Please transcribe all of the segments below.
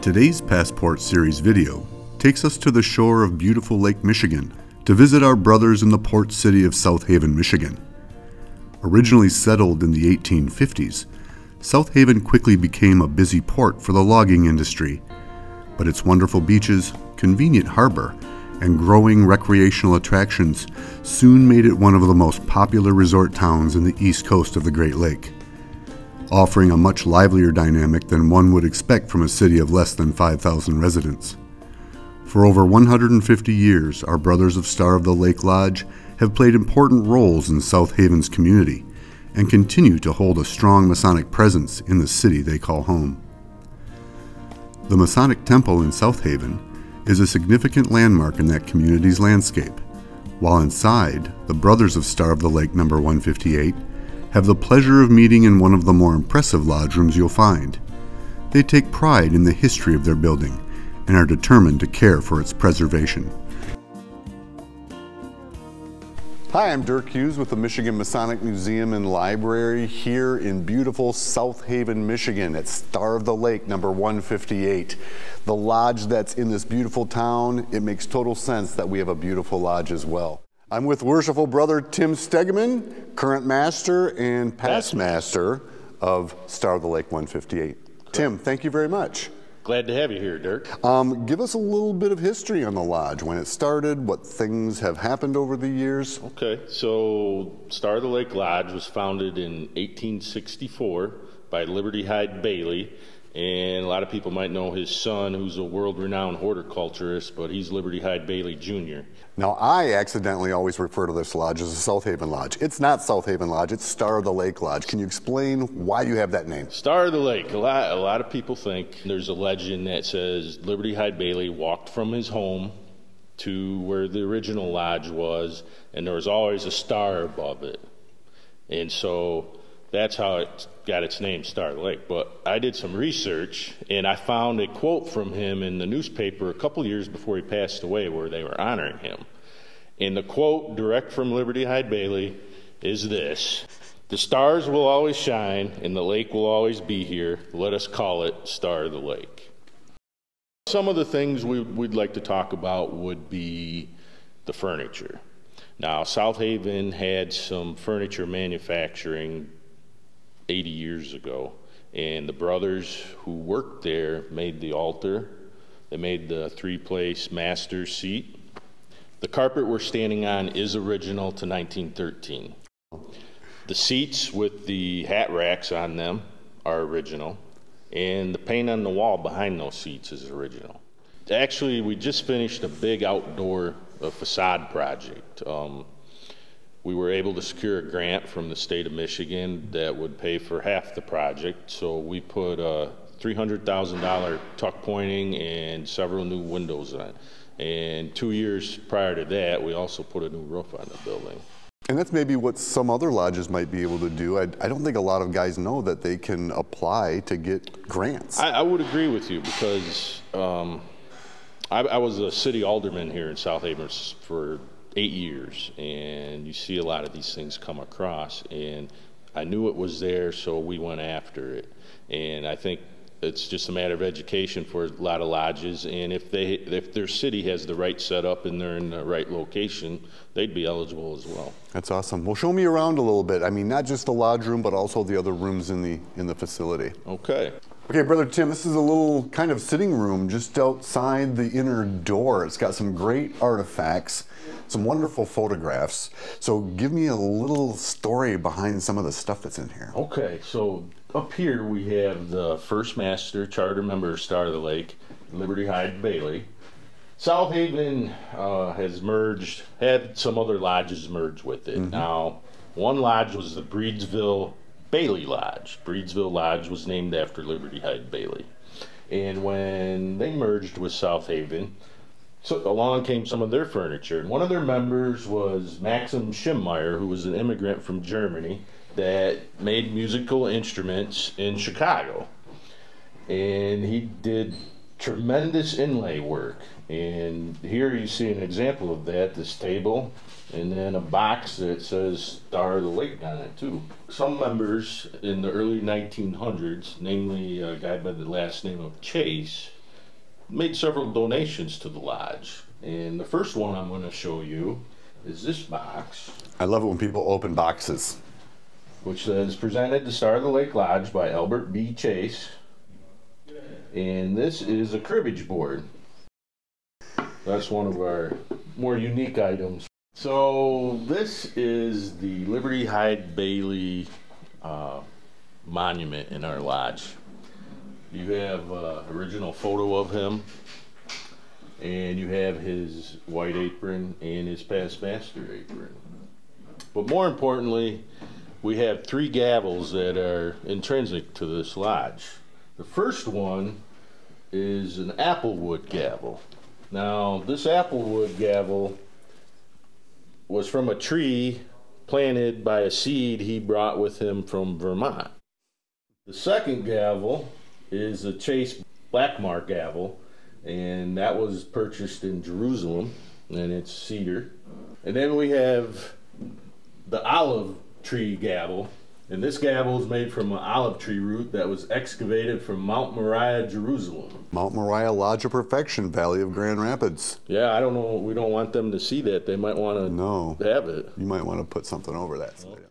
Today's Passport Series video takes us to the shore of beautiful Lake Michigan to visit our brothers in the port city of South Haven, Michigan. Originally settled in the 1850s, South Haven quickly became a busy port for the logging industry, but its wonderful beaches, convenient harbor, and growing recreational attractions soon made it one of the most popular resort towns in the east coast of the Great Lake, offering a much livelier dynamic than one would expect from a city of less than 5,000 residents. For over 150 years, our Brothers of Star of the Lake Lodge have played important roles in South Haven's community and continue to hold a strong Masonic presence in the city they call home. The Masonic Temple in South Haven is a significant landmark in that community's landscape, while inside, the Brothers of Star of the Lake No. 158 have the pleasure of meeting in one of the more impressive lodge rooms you'll find. They take pride in the history of their building and are determined to care for its preservation. Hi, I'm Dirk Hughes with the Michigan Masonic Museum and Library here in beautiful South Haven, Michigan at Star of the Lake No. 158. The lodge that's in this beautiful town, it makes total sense that we have a beautiful lodge as well. I'm with Worshipful Brother Tim Stegeman, current master and past master of Star of the Lake 158. Correct. Tim, thank you very much. Glad to have you here, Dirk. Give us a little bit of history on the lodge, when it started, what things have happened over the years. Okay, so Star of the Lake Lodge was founded in 1864 by Liberty Hyde Bailey, and a lot of people might know his son, who's a world-renowned horticulturist, but he's Liberty Hyde Bailey Jr. Now, I accidentally always refer to this lodge as the South Haven Lodge. It's not South Haven Lodge, it's Star of the Lake Lodge. Can you explain why you have that name? Star of the Lake, a lot of people think there's a legend that says Liberty Hyde Bailey walked from his home to where the original lodge was, and there was always a star above it. And so that's how it got its name, Star of the Lake. But I did some research, and I found a quote from him in the newspaper a couple years before he passed away where they were honoring him. And the quote, direct from Liberty Hyde Bailey, is this: "The stars will always shine, and the lake will always be here. Let us call it Star of the Lake." Some of the things we'd like to talk about would be the furniture. Now, South Haven had some furniture manufacturing 80 years ago, and the brothers who worked there made the altar. They made the three-place master seat. The carpet we're standing on is original to 1913. The seats with the hat racks on them are original, and the paint on the wall behind those seats is original. Actually, we just finished a big outdoor facade project. We were able to secure a grant from the state of Michigan that would pay for half the project, so we put a $300,000 tuck pointing and several new windows on it. And 2 years prior to that, we also put a new roof on the building. And that's maybe what some other lodges might be able to do. I don't think a lot of guys know that they can apply to get grants. I would agree with you, because I was a city alderman here in South Haven for 8 years, and you see a lot of these things come across, and I knew it was there, so we went after it. And I think it's just a matter of education for a lot of lodges, and if their city has the right setup and they're in the right location, they'd be eligible as well. That's awesome. Well, show me around a little bit. I mean, not just the lodge room, but also the other rooms in the facility. Okay. Okay, Brother Tim, this is a little kind of sitting room just outside the inner door. It's got some great artifacts, some wonderful photographs. So give me a little story behind some of the stuff that's in here. Okay, so up here we have the first master, charter member, Star of the Lake, Liberty Hyde Bailey. South Haven has merged, had some other lodges merge with it. Mm-hmm. Now, one lodge was the Breedsville Bailey Lodge. Breedsville Lodge was named after Liberty Hyde Bailey. And when they merged with South Haven, so along came some of their furniture. And one of their members was Maxim Schimmeyer, who was an immigrant from Germany that made musical instruments in Chicago. And he did tremendous inlay work. And here you see an example of that, this table, and then a box that says Star of the Lake on it too. Some members in the early 1900s, namely a guy by the last name of Chase, made several donations to the lodge. And the first one I'm going to show you is this box. I love it when people open boxes. Which says, presented to Star of the Lake Lodge by Albert B. Chase. And this is a cribbage board. That's one of our more unique items. So this is the Liberty Hyde Bailey monument in our lodge. You have an original photo of him, and you have his white apron and his past master apron. But more importantly, we have 3 gavels that are intrinsic to this lodge. The first one is an applewood gavel. Now, this applewood gavel was from a tree planted by a seed he brought with him from Vermont. The second gavel is a Chase Blackmark gavel, and that was purchased in Jerusalem, and it's cedar. And then we have the olive tree gavel, and this gavel is made from an olive tree root that was excavated from Mount Moriah, Jerusalem. Mount Moriah, Lodge of Perfection, Valley of Grand Rapids. Yeah, I don't know, we don't want them to see that. They might want to have it. You might want to put something over that. Okay.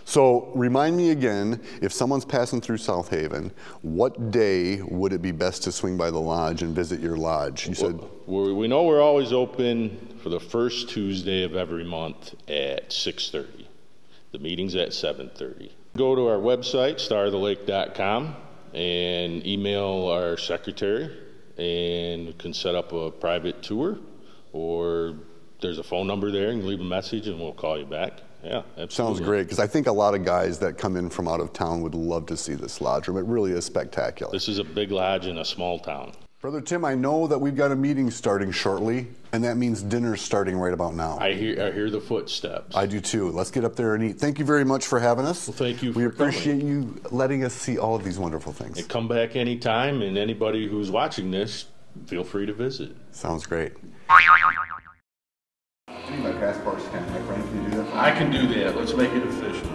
So remind me again, if someone's passing through South Haven, what day would it be best to swing by the lodge and visit your lodge? You said we know we're always open for the first Tuesday of every month at 6:30. The meeting's at 7:30. Go to our website, starthelake.com, and email our secretary, and can set up a private tour, or there's a phone number there, and leave a message and we'll call you back. Yeah, absolutely. Sounds great, because I think a lot of guys that come in from out of town would love to see this lodge room. It really is spectacular. This is a big lodge in a small town. Brother Tim, I know that we've got a meeting starting shortly, and that means dinner's starting right about now. I hear the footsteps. I do too. Let's get up there and eat. Thank you very much for having us. Well, thank you for coming. We appreciate you letting us see all of these wonderful things. And come back anytime, and anybody who's watching this, feel free to visit. Sounds great. I need my passport scanned, my friend. Can you do that? I can do that. Let's make it official.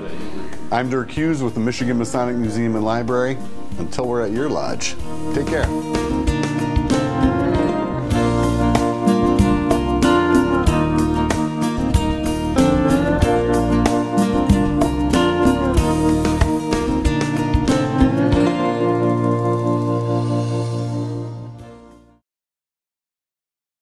I'm Dirk Hughes with the Michigan Masonic Museum and Library. Until we're at your lodge, take care.